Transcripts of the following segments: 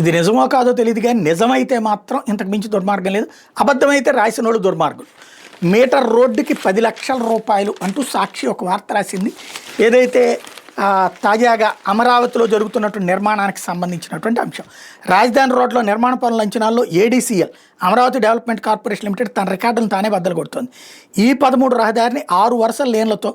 ఇది నిజమో కాదో తెలియదు కానీ నిజమైతే మాత్రం ఇంతకు మించి దుర్మార్గం లేదు. అబద్ధమైతే రాసిన వాళ్ళు దుర్మార్గులు. మీటర్ రోడ్డుకి 10 లక్షల రూపాయలు అంటూ సాక్షి ఒక వార్త రాసింది. ఏదైతే తాజాగా అమరావతిలో జరుగుతున్నటువంటి నిర్మాణానికి సంబంధించినటువంటి అంశం. రాజధాని రోడ్లో నిర్మాణ పనుల అంచనాల్లో ADCL Amaravati development corporation limited తన రికార్డులను తానే బద్దలు కొడుతోంది. ఈ 13 రహదారిని 6 వరుసల లేన్లతో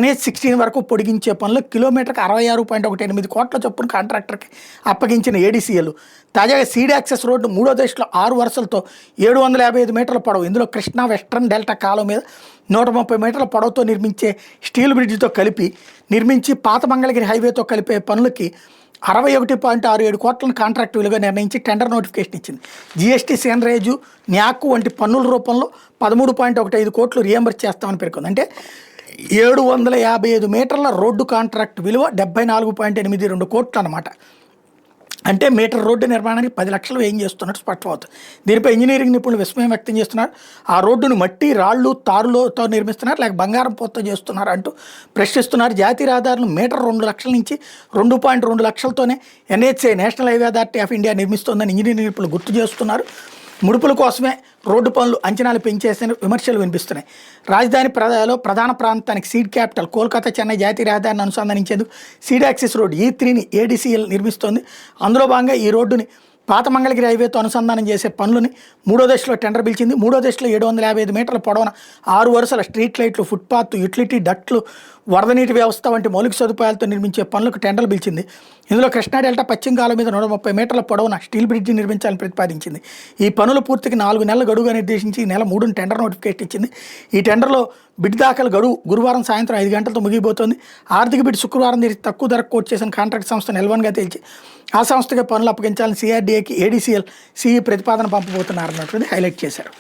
NH-16 వరకు పొడిగించే పనులు కిలోమీటర్కి 66.18 కోట్ల చొప్పున కాంట్రాక్టర్కి అప్పగించిన ఏడీసీఎల్ తాజాగా సీడ్ యాక్సెస్ రోడ్డు 3వ దశలో 6 వరుసలతో 755 మీటర్ల పొడవు, ఇందులో కృష్ణా వెస్ట్రన్ డెల్టా కాలువ మీద 130 మీటర్ల పొడవుతో నిర్మించే స్టీల్ బ్రిడ్జితో కలిపి నిర్మించి పాత మంగళగిరి హైవేతో కలిపే పనులకి 61.67 కోట్లను కాంట్రాక్ట్ విలువగా నిర్ణయించి టెండర్ నోటిఫికేషన్ ఇచ్చింది. జీఎస్టీ, సేనరేజు, న్యాకు వంటి పన్నుల రూపంలో 13.15 కోట్లు రియంబర్స్ చేస్తామని పేర్కొంది. అంటే 755 మీటర్ల రోడ్డు కాంట్రాక్ట్ విలువ 74.82 కోట్లు అన్నమాట. అంటే మీటర్ రోడ్డు నిర్మాణానికి 10 లక్షలు వ్యయం చేస్తున్నట్టు స్పష్టమవుతుంది. దీనిపై ఇంజనీరింగ్ నిపుణులు విస్మయం వ్యక్తం చేస్తున్నారు. ఆ రోడ్డును మట్టి, రాళ్లు, తారులతో నిర్మిస్తున్నారు లేక బంగారం పోతతో చేస్తున్నారు అంటూ ప్రశ్నిస్తున్నారు. జాతీయ రహదారులు మీటర్ 2 లక్షల నుంచి 2.2 లక్షలతోనే NHAI National Highway Authority of India నిర్మిస్తోందని ఇంజనీరింగ్ నిపుణులు గుర్తు చేస్తున్నారు. ముడుపుల కోసమే రోడ్డు పనులు అంచనాలు పెంచేసిన విమర్శలు వినిపిస్తున్నాయి. రాజధాని ప్రధాన ప్రాంతానికి సీడ్ క్యాపిటల్ కోల్కతా చెన్నై జాతీయ రహదారిని అనుసంధానించేందుకు సీడ్ యాక్సిస్ రోడ్ E3ని ఏడీసీఎల్ నిర్మిస్తోంది. అందులో భాగంగా ఈ రోడ్డుని పాత మంగళగిరి హైవేతో అనుసంధానం చేసే పనులని 3వ దశలో టెండర్ పిలిచింది. 3వ దశలో 755 మీటర్ల పొడవున 6 వరుసల స్ట్రీట్ లైట్లు, ఫుట్పాత్, యుటిలిటీ డక్ట్లు, వరద నీటి వ్యవస్థ వంటి మౌలిక సదుపాయాలతో నిర్మించే పనులకు టెండర్లు పిలిచింది. ఇందులో కృష్ణా డెల్టా పశ్చిమ కాలువ మీద 130 మీటర్ల పొడవున స్టీల్ బ్రిడ్జి నిర్మించాలని ప్రతిపాదించింది. ఈ పనుల పూర్తికి 4 నెలల గడువుగా నిర్దేశించి ఈ నెల 3న టెండర్ నోటిఫికేషన్ ఇచ్చింది. ఈ టెండర్లో బిడ్ దాఖలు గడువు గురువారం సాయంత్రం 5 గంటలతో ముగిపోతుంది. ఆర్థిక బిడ్ శుక్రవారం తక్కువ ధరకు కోట్ చేసిన కాంట్రాక్ట్ సంస్థ L1గా తేల్చి ఆ సంస్థగా పనులు అప్పగించాలని CRDAకి ADCL CE ప్రతిపాదన పంపబోతున్నారన్నటువంటిది హైలైట్ చేశారు.